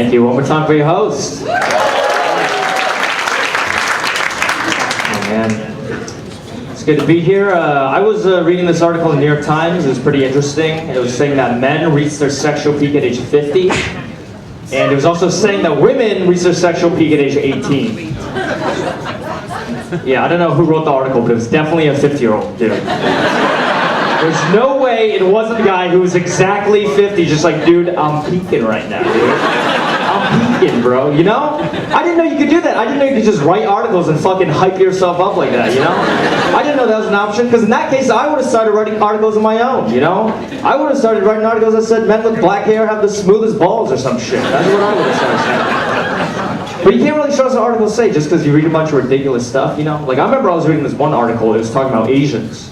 Thank you. One more time for your host. Oh, man. It's good to be here. I was reading this article in the New York Times. It was pretty interesting. It was saying that men reach their sexual peak at age 50. And it was also saying that women reach their sexual peak at age 18. Yeah, I don't know who wrote the article, but it was definitely a 50-year-old dude. There's no way it wasn't a guy who was exactly 50, just like, dude, I'm peaking right now, dude. I'm peaking, bro, you know? I didn't know you could do that. I didn't know you could just write articles and fucking hype yourself up like that, you know? I didn't know that was an option, because in that case, I would have started writing articles of my own, you know? I would have started writing articles that said men with black hair have the smoothest balls or some shit. That's what I would have started saying. But you can't really trust what articles say just because you read a bunch of ridiculous stuff, you know? Like, I remember I was reading this one article, it was talking about Asians.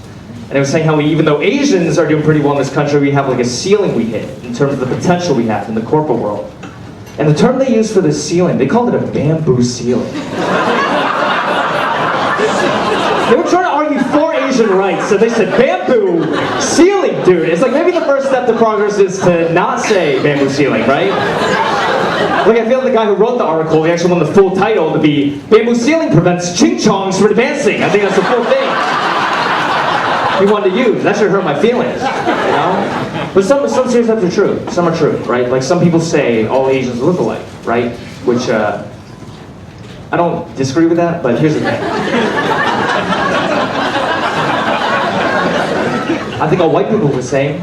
And it was saying how even though Asians are doing pretty well in this country, we have like a ceiling we hit in terms of the potential we have in the corporate world. And the term they used for this ceiling, they called it a bamboo ceiling. They were trying to argue for Asian rights, so they said bamboo ceiling, dude. It's like maybe the first step to progress is to not say bamboo ceiling, right? Like, I feel like the guy who wrote the article, he actually wanted the full title to be Bamboo Ceiling Prevents Ching-Chongs from Advancing. I think that's the full thing he wanted to use. That should hurt my feelings, you know? But some stereotypes are true. Some are true, right? Like, some people say all Asians look alike, right? Which, I don't disagree with that, but here's the thing. I think all white people look the same.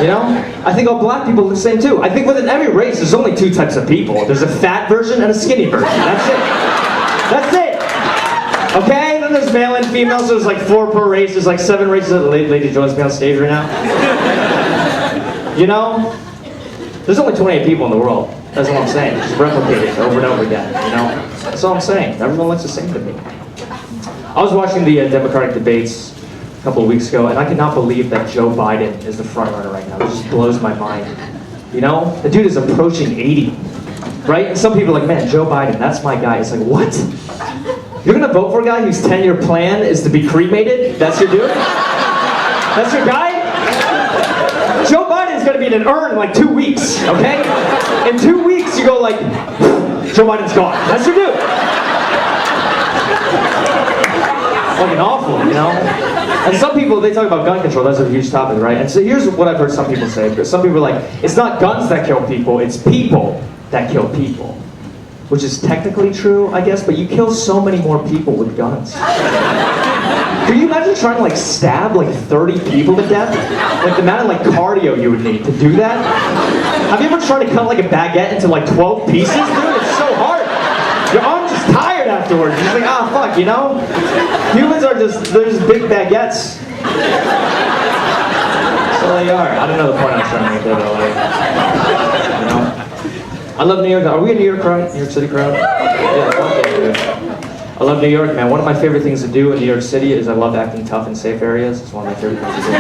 You know? I think all black people look the same too. I think within every race there's only two types of people. There's a fat version and a skinny version. That's it. That's it. Okay? And then there's male and female, so there's like 4 per race. There's like 7 races. Lady joins me on stage right now. You know? There's only 28 people in the world. That's all I'm saying. Just replicate it over and over again. You know? That's all I'm saying. Everyone looks the same to me. I was watching the Democratic debates a couple of weeks ago, and I cannot believe that Joe Biden is the front runner right now. It just blows my mind. You know? The dude is approaching 80, right? And some people are like, man, Joe Biden, that's my guy. It's like, what? You're gonna vote for a guy whose 10-year plan is to be cremated? That's your dude? That's your guy? Joe Biden is gonna be in an urn in like 2 weeks, okay? In 2 weeks, you go like, Joe Biden's gone. That's your dude. Fucking awful, you know? And some people, they talk about gun control, that's a huge topic, right? And so here's what I've heard some people say. Some people are like, it's not guns that kill people, it's people that kill people. Which is technically true, I guess, but you kill so many more people with guns. Can you imagine trying to like stab like 30 people to death? Like the amount of like cardio you would need to do that? Have you ever tried to cut like a baguette into like 12 pieces? Dude, it's so hard. Your arm's just tired afterwards. You're just like, ah, fuck, you know? Humans are just, they're just big baguettes. So they are. I don't know the point I'm trying to make there, though. Like, you know? I love New York. Are we a New York crowd? New York City crowd? Yeah, fuck yeah, dude. I love New York, man. One of my favorite things to do in New York City is I love acting tough in safe areas. It's one of my favorite things to do.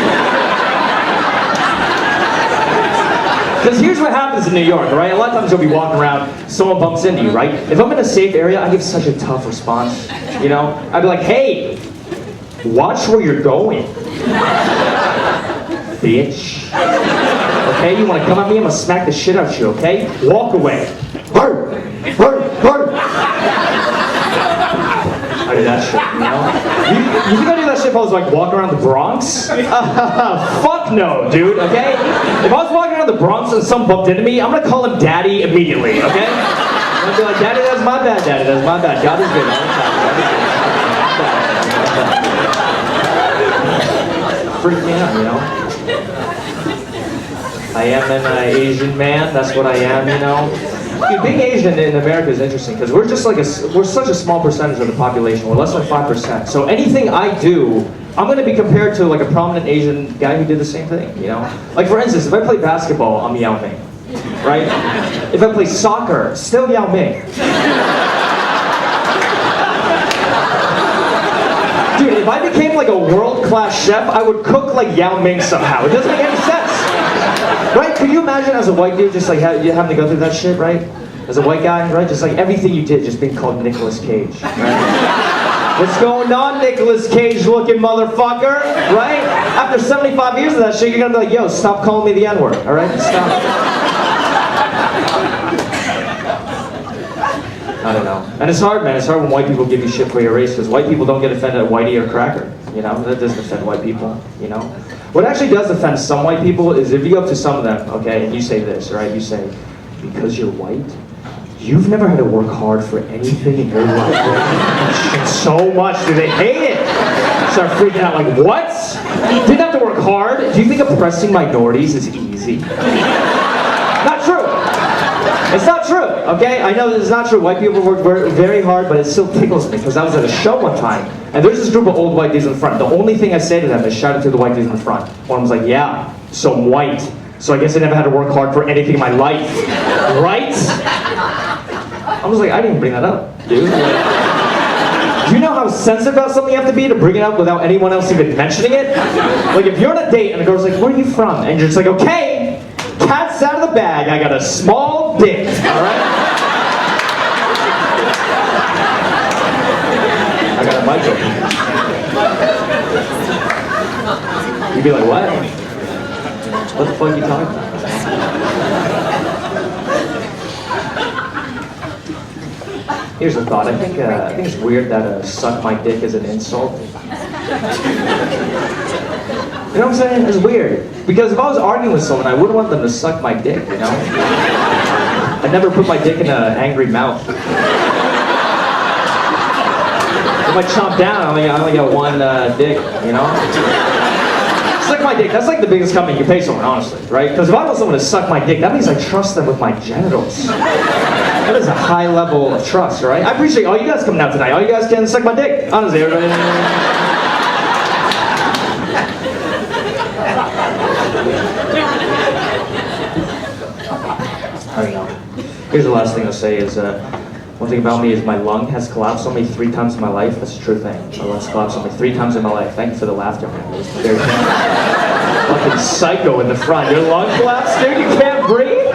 Because here's what happens in New York, right? A lot of times you'll be walking around, someone bumps into you, right? If I'm in a safe area, I give such a tough response, you know? I'd be like, hey, watch where you're going, bitch. Okay, you want to come at me? I'm going to smack the shit out of you, okay? Walk away. Burn! Burn! Burn! I do that shit, you know? You think I do that shit if I was like walking around the Bronx? Fuck no, dude, okay? If I was walking around the Bronx and someone bumped into me, I'm going to call him daddy immediately, okay? I'm going to be like, daddy, that's my bad, daddy, that's my bad. God is good all the time. Freak me out, you know? I am an Asian man, that's what I am, you know? Dude, being Asian in America is interesting because we're just like we're such a small percentage of the population. We're less than 5%. So anything I do, I'm going to be compared to like a prominent Asian guy who did the same thing, you know? Like for instance, if I play basketball, I'm Yao Ming, right? If I play soccer, still Yao Ming. Dude, if I became like a world-class chef, I would cook like Yao Ming somehow. It doesn't make any sense. Right? Can you imagine as a white dude just like you having to go through that shit, right? As a white guy, right? Just like everything you did just being called Nicolas Cage, right? What's going on, Nicolas Cage looking motherfucker, right? After 75 years of that shit, you're gonna be like, yo, stop calling me the N-word, alright? Stop. I don't know. And it's hard, man. It's hard when white people give you shit for your race, because white people don't get offended at whitey or cracker. You know, that doesn't offend white people, you know? What actually does offend some white people is if you go up to some of them, okay, and you say this, right? You say, because you're white, you've never had to work hard for anything in your life. And so much, do they hate it? Start freaking out like, what? Didn't have to work hard? Do you think oppressing minorities is easy? Not true. It's not true, okay? I know this is not true. White people work very hard, but it still tickles me, because I was at a show one time, and there's this group of old white dudes in the front. The only thing I say to them is shout it to the white dudes in the front. One was like, yeah, so I'm white, so I guess I never had to work hard for anything in my life, right? I was like, I didn't bring that up, dude. Do you know how sensitive about something you have to be to bring it up without anyone else even mentioning it? Like, if you're on a date and the girl's like, where are you from? And you're just like, okay, cat's out of the bag, I got a small dick, alright? I got a mic open. You'd be like, what? What the fuck are you talking about? Here's a thought. I think it's weird that suck my dick is an insult. You know what I'm saying? It's weird. Because if I was arguing with someone, I wouldn't want them to suck my dick, you know? I'd never put my dick in an angry mouth. If I chomp down, I only got one dick, you know? Suck my dick, that's like the biggest compliment you pay someone, honestly, right? Because if I want someone to suck my dick, that means I trust them with my genitals. That is a high level of trust, right? I appreciate all you guys coming out tonight. All you guys can suck my dick. Honestly, everybody. I don't know. Here's the last thing I'll say is, one thing about me is my lung has collapsed on me 3 times in my life. That's a true thing. My lung's collapsed on me 3 times in my life. Thank you for the laughter, man. It was very fucking psycho in the front. Your lung collapsed, dude? You can't breathe?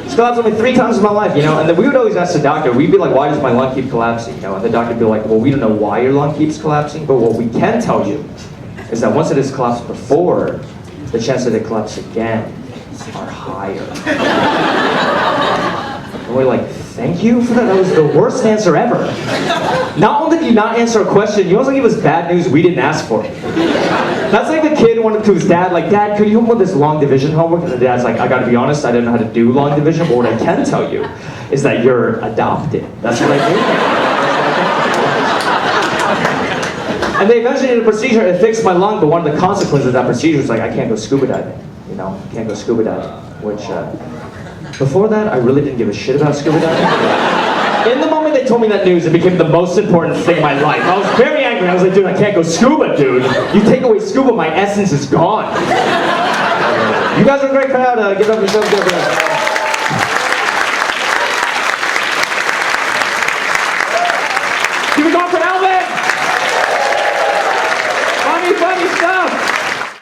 It's collapsed on me 3 times in my life, you know? And then we would always ask the doctor, we'd be like, why does my lung keep collapsing? You know? And the doctor would be like, well, we don't know why your lung keeps collapsing, but what we can tell you is that once it has collapsed before, the chance that it collapses again are higher. And we're like, thank you for that? That was the worst answer ever. Not only did you not answer a question, you also gave us bad news we didn't ask for. That's like the kid went up to his dad, like, Dad, could you help me with this long division homework? And the dad's like, I gotta be honest, I didn't know how to do long division, but what I can tell you is that you're adopted. That's what I do. And they eventually did a procedure to fix my lung, but one of the consequences of that procedure was like, I can't go scuba diving. You know, can't go scuba diving, which, before that, I really didn't give a shit about scuba diving. In the moment they told me that news, it became the most important thing in my life. I was very angry. I was like, dude, I can't go scuba, dude. You take away scuba, my essence is gone. You guys are a great crowd. Give up yourselves.